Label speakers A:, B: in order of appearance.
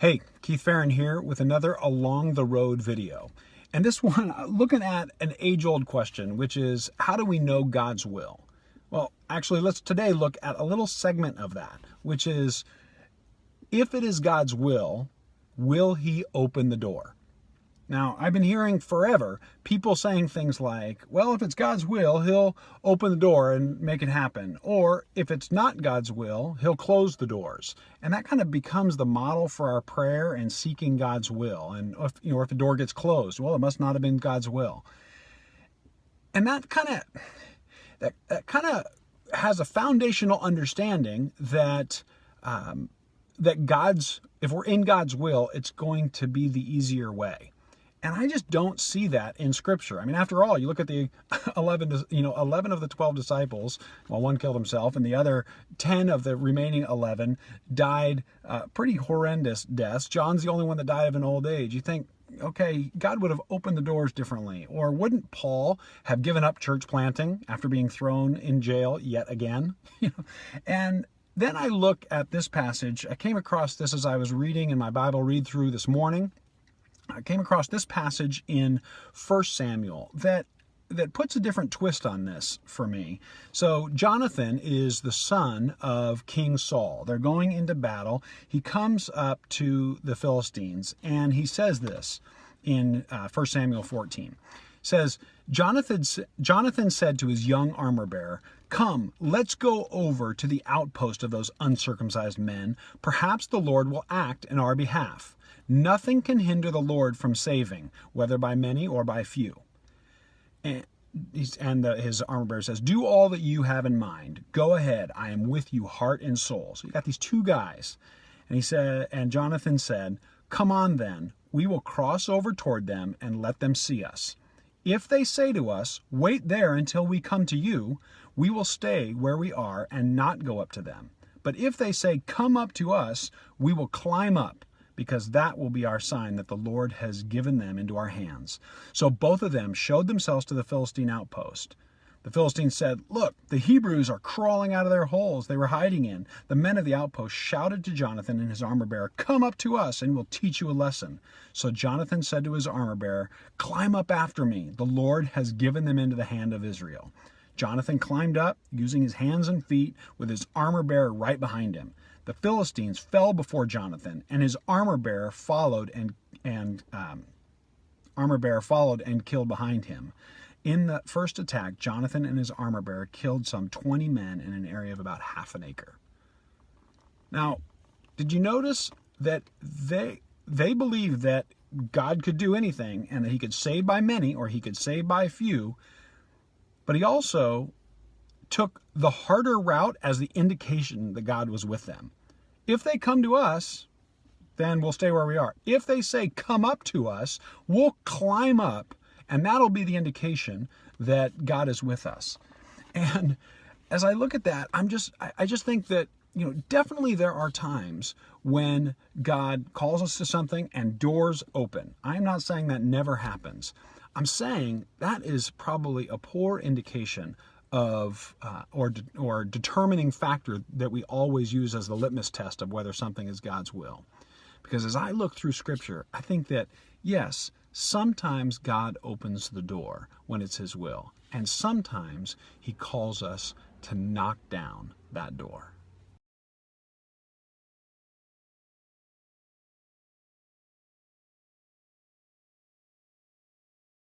A: Hey, Keith Farron here with another Along the Road video. And this one, looking at an age-old question, which is, how do we know God's will? Well, actually, let's today look at a little segment of that, which is, if it is God's will He open the door? Now, I've been hearing forever people saying things like, well, if it's God's will, He'll open the door and make it happen. Or if it's not God's will, He'll close the doors. And that kind of becomes the model for our prayer and seeking God's will. And if the door gets closed, well, it must not have been God's will. And that kind of has a foundational understanding that if we're in God's will, it's going to be the easier way. And I just don't see that in Scripture. I mean, after all, you look at the 11 of the 12 disciples. Well, one killed himself, and the other 10 of the remaining 11 died pretty horrendous deaths. John's the only one that died of an old age. You think, okay, God would have opened the doors differently. Or wouldn't Paul have given up church planting after being thrown in jail yet again? And then I look at this passage. I came across this as I was reading in my Bible read-through this morning. I came across this passage in 1 Samuel that puts a different twist on this for me. So Jonathan is the son of King Saul. They're going into battle. He comes up to the Philistines, and he says this in 1 Samuel 14. It says, Jonathan said to his young armor bearer, "Come, let's go over to the outpost of those uncircumcised men. Perhaps the Lord will act in our behalf. Nothing can hinder the Lord from saving, whether by many or by few." And his armor bearer says, "Do all that you have in mind. Go ahead. I am with you, heart and soul." So you got these two guys. And Jonathan said, "Come on then. We will cross over toward them and let them see us. If they say to us, 'Wait there until we come to you,' we will stay where we are and not go up to them. But if they say, 'Come up to us,' we will climb up, because that will be our sign that the Lord has given them into our hands." So both of them showed themselves to the Philistine outpost. The Philistines said, "Look, the Hebrews are crawling out of their holes they were hiding in." The men of the outpost shouted to Jonathan and his armor bearer, "Come up to us and we'll teach you a lesson." So Jonathan said to his armor bearer, "Climb up after me. The Lord has given them into the hand of Israel." Jonathan climbed up, using his hands and feet, with his armor bearer right behind him. The Philistines fell before Jonathan, and his armor bearer followed and killed behind him. In the first attack, Jonathan and his armor bearer killed some 20 men in an area of about half an acre. Now, did you notice that they believed that God could do anything and that He could save by many or He could save by few, but He also took the harder route as the indication that God was with them. If they come to us, then we'll stay where we are. If they say, "Come up to us," we'll climb up, and that'll be the indication that God is with us. And as I look at that, I just think that, definitely there are times when God calls us to something and doors open. I'm not saying that never happens. I'm saying that is probably a poor indication of or determining factor that we always use as the litmus test of whether something is God's will. Because as I look through Scripture, I think that, yes, sometimes God opens the door when it's His will, and sometimes He calls us to knock down that door.